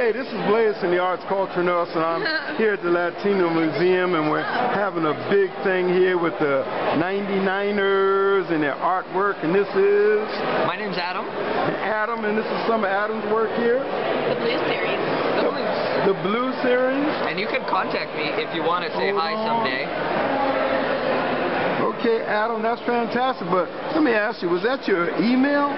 Okay, this is Blaze from the Arts Culture Nurse, and I'm here at the Latino Museum, and we're having a big thing here with the 99ers and their artwork, and this is... My name's Adam. Adam, and this is some of Adam's work here. The Blue Series. The Blue Series. And you can contact me if you want to say hi someday. Okay, Adam, that's fantastic, but let me ask you, was that your email?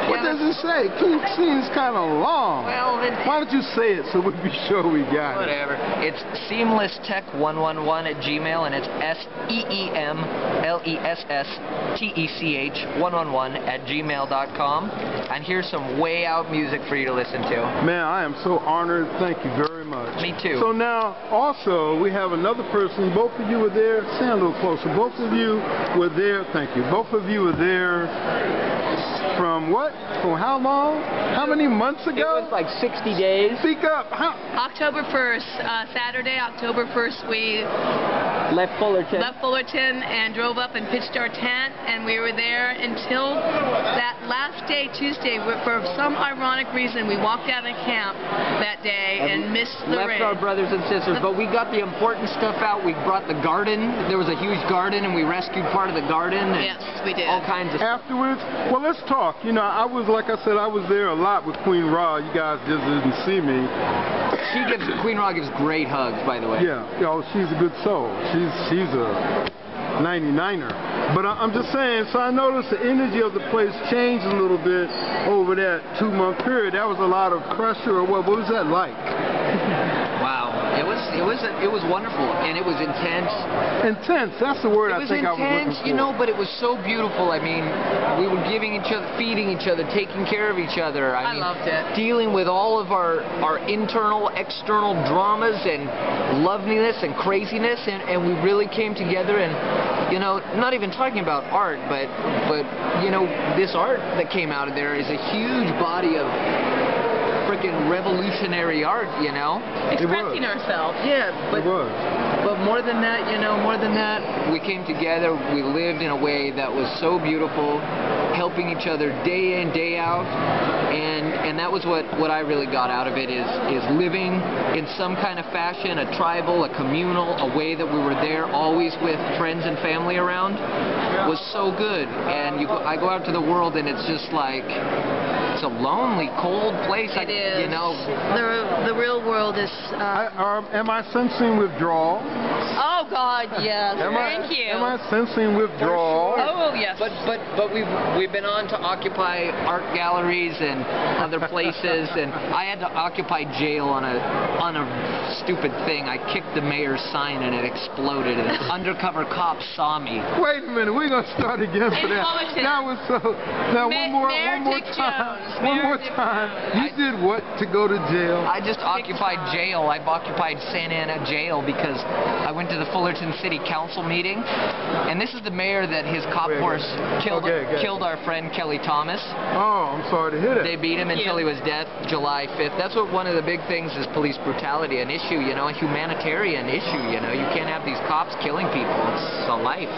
What does it say? It seems kind of long. Well, why don't you say it so we be sure we got it? Whatever. It's seamlesstech111@gmail, and it's seamlesstech111@gmail.com. And here's some way out music for you to listen to. Man, I am so honored. Thank you very much. Me too. So now, also, we have another person. Both of you were there. Stand a little closer. Both of you were there. Thank you. Both of you were there. From what? From how long? How many months ago? It was like 60 days. Speak up. October 1st, Saturday, October 1st, we left Fullerton and drove up and pitched our tent, and we were there until that last day, Tuesday. For some ironic reason, we walked out of camp that day and missed the rain. Left our brothers and sisters, but we got the important stuff out. We brought the garden. There was a huge garden, and we rescued part of the garden. And yes, we did. All kinds of stuff. Afterwards, well, let's talk. You know, like I said, I was there a lot with Queen Ra. You guys just didn't see me. Queen Ra gives great hugs, by the way. Yeah, you know, she's a good soul. She's a 99er. But I'm just saying, so I noticed the energy of the place changed a little bit over that 2-month period. That was a lot of pressure, or what was that like? Wow, it was wonderful, and it was intense. Intense, that's the word I think I was looking for. It was intense, you know, but it was so beautiful. I mean, we were giving each other, feeding each other, taking care of each other. I mean, loved it. Dealing with all of our internal, external dramas and loveliness and craziness, and we really came together. And you know, not even talking about art, but you know, this art that came out of there is a huge body of freaking revolutionary art, you know? Expressing ourselves. Yeah, but more than that, you know, we came together, we lived in a way that was so beautiful, helping each other day in, day out, and that was what I really got out of it, is living in some kind of fashion, a tribal, a communal, a way that we were there always with friends and family around, was so good. And I go out to the world and it's just like, it's a lonely, cold place. It is. You know, the real world is... am I sensing withdrawal? Oh, God, yes. Thank you. Am I sensing withdrawal? Sure. Oh, yes. But we've been on to occupy art galleries and other places, and I had to occupy jail on a stupid thing. I kicked the mayor's sign and it exploded, and undercover cops saw me. Wait a minute, we're gonna start again for that. That was so. Now one more time. You did what to go to jail? I just occupied jail. I've occupied Santa Ana jail because I went to the Fullerton City Council meeting, and this is the mayor that his cop horse killed our friend Kelly Thomas. Oh, I'm sorry to hear that. They beat him until he was dead, July 5th. That's what one of the big things is, police brutality, an issue, you know, a humanitarian issue, you know. You can't have these cops killing people. It's a life.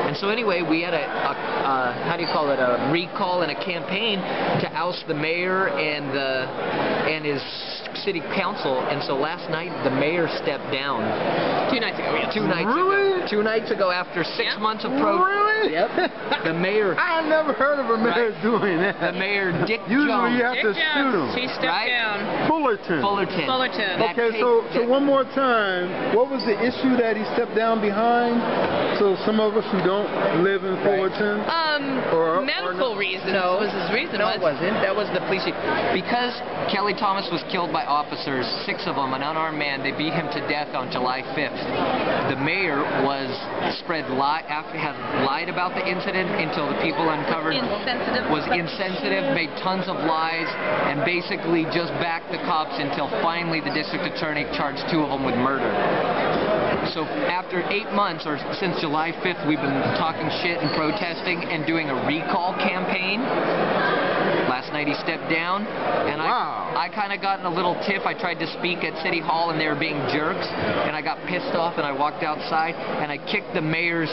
And so anyway, we had a recall and a campaign to oust the mayor and his city council, and so last night the mayor stepped down. 2 nights ago, yeah. 2 nights ago. 2 nights ago, after 6 months of protest. Really? Yep. The mayor. I never heard of a mayor doing that. The mayor, Dick Usually Jones. you have to shoot him. He stepped down. Fullerton. Okay, so one more time. What was the issue that he stepped down behind? So some of us who don't live in Fullerton. Medical reasons was his reason. No, it wasn't. That was the police. Because Kelly Thomas was killed by officers, 6 of them, an unarmed man. They beat him to death on July 5th. The mayor had lied about the incident until the people uncovered was insensitive, made tons of lies, and basically just backed the cops until finally the district attorney charged 2 of them with murder. So after 8 months, or since July 5th, we've been talking shit and protesting and doing a recall campaign. Last last night. He stepped down, and I kind of got in a little tiff. I tried to speak at City Hall, and they were being jerks, and I got pissed off, and I walked outside, and I kicked the mayor's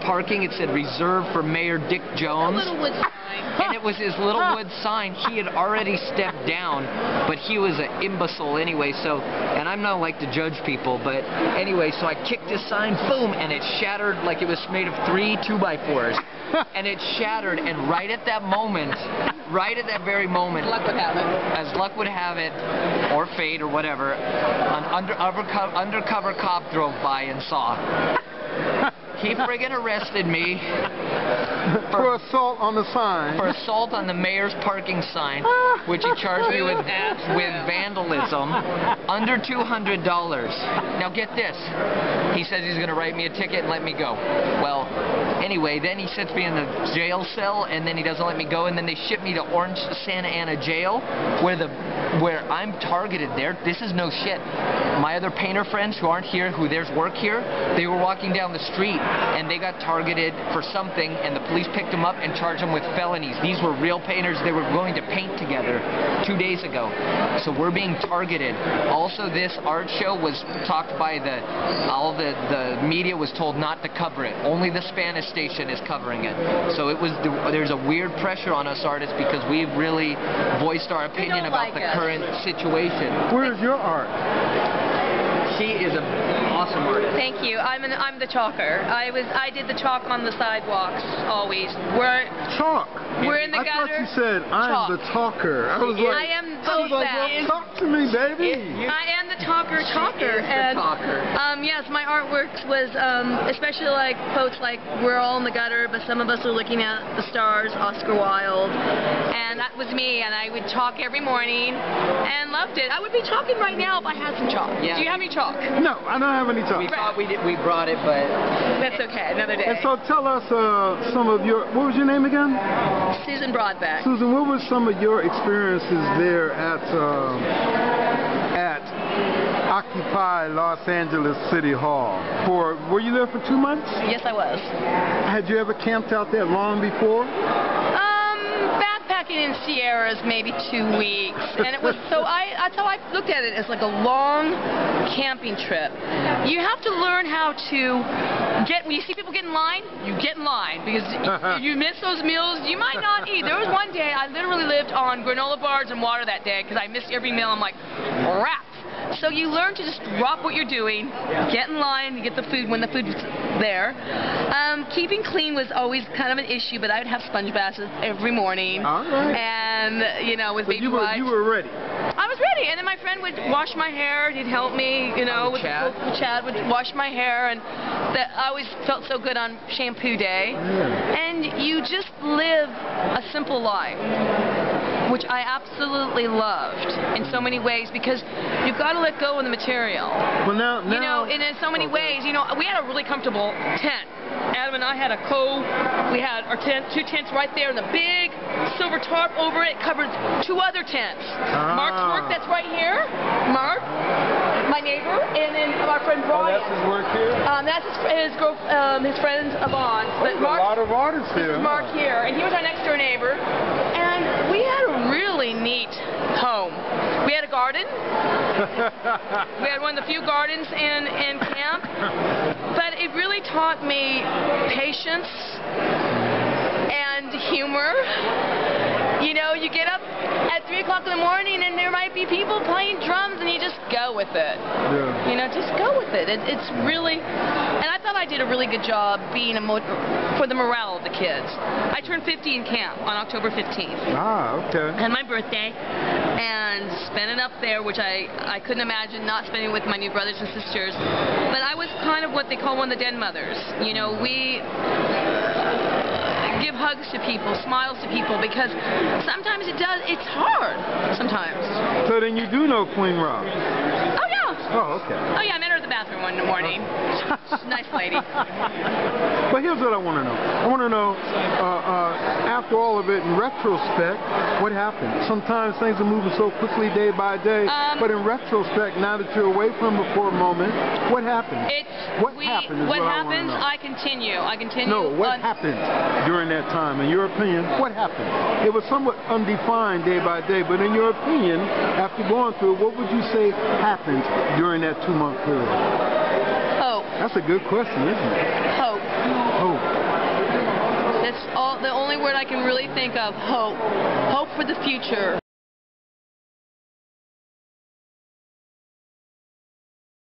parking. It said reserved for Mayor Dick Jones. Little wood sign. And it was his little wood sign. He had already stepped down, but he was an imbecile anyway, so, and I'm not like to judge people, but anyway, so I kicked his sign, boom, and it shattered like it was made of 3 2x4s. And it shattered, and right at that moment, right at that very moment, Luck would have it. as luck would have it, or fate, or whatever, an undercover cop drove by and saw. He friggin' arrested me for assault on the sign. For assault on the mayor's parking sign, which he charged me with vandalism, under $200. Now get this. He says he's going to write me a ticket and let me go. Well, anyway, then he sets me in the jail cell, and then he doesn't let me go, and then they ship me to Orange Santa Ana jail, where I'm targeted there. This is no shit. My other painter friends who aren't here, who there's work here, they were walking down the street, and they got targeted for something, and the police picked them up and charged them with felonies. These were real painters. They were going to paint together 2 days ago. So we're being targeted. Also, this art show was talked by all the media was told not to cover it. Only the Spanish station is covering it. So there's a weird pressure on us artists because we've really voiced our opinion about the current situation. Where's your art? She is an awesome artist. Thank you. I'm the chalker. I did the chalk on the sidewalks always. Chalk. We're in the gutter. I thought you said I'm the talker. I was like, I am both that. Well, talk to me, baby. I am the talker. And yes, my artworks was especially like quotes like "We're all in the gutter, but some of us are looking at the stars." Oscar Wilde, and that was me. And I would chalk every morning and loved it. I would be chalking right now if I had some chalk. Yeah. Do you have any chalk? No, I don't have any chalk. We thought we brought it, but That's okay. Another day. And so tell us some of your. What was your name again? Susan Broadback. Susan, what were some of your experiences there at Occupy Los Angeles City Hall? Were you there for 2 months? Yes, I was. Had you ever camped out there long before? Backpacking in Sierras maybe 2 weeks, and it was that's how I looked at it, as like a long camping trip. You have to learn how to when you see people get in line, you get in line, because if you miss those meals, you might not eat. There was one day I literally lived on granola bars and water that day because I missed every meal. I'm like, crap. So you learn to just drop what you're doing, get in line, get the food when the food was there. Keeping clean was always kind of an issue, but I would have sponge baths every morning. All right. And, with but baby you wipes. were ready. I was ready, and then my friend would wash my hair. He'd help me, Chad would wash my hair, and I always felt so good on shampoo day. Yeah. And you just live a simple life, which I absolutely loved in so many ways, because you've got to let go of the material. Well, now and in so many ways, we had a really comfortable tent. Adam and I had we had our two tents right there, and the big silver tarp over it covered 2 other tents. Mark's work, that's right here. Mark, my neighbor, and then our friend Brian. Oh, that's his work here? That's his friend Avon. There's a lot of artists here. Mark here, and he was our next door neighbor. And we had a really neat home. We had a garden. We had one of the few gardens in camp. But it really taught me patience and humor. You get up at 3 o'clock in the morning and there might be people playing drums, and you just go with it. Yeah. Just go with it. It's really, and I thought I did a really good job being for the morale of the kids. I turned 50 in camp on October 15th. Ah, okay. And my birthday, and spent it up there, which I couldn't imagine not spending with my new brothers and sisters. But I was kind of what they call one of the den mothers. We give hugs to people, smiles to people, because sometimes it's hard, sometimes. So then you do know Queen Rob? Oh, yeah. Oh, okay. Oh, yeah, I met her at the bathroom one morning. She's a nice lady. But here's what I want to know. I want to know, after all of it, in retrospect, what happened? Sometimes things are moving so quickly day by day, but in retrospect, now that you're away from it for a moment, what happened? What happened is what what happens, I want to know. I continue. No, what happened during that time? In your opinion, what happened? It was somewhat undefined day by day, but in your opinion, after going through it, what would you say happened during that 2-month period? Hope. That's a good question, isn't it? Hope. Hope. That's the only word I can really think of. Hope. Hope for the future.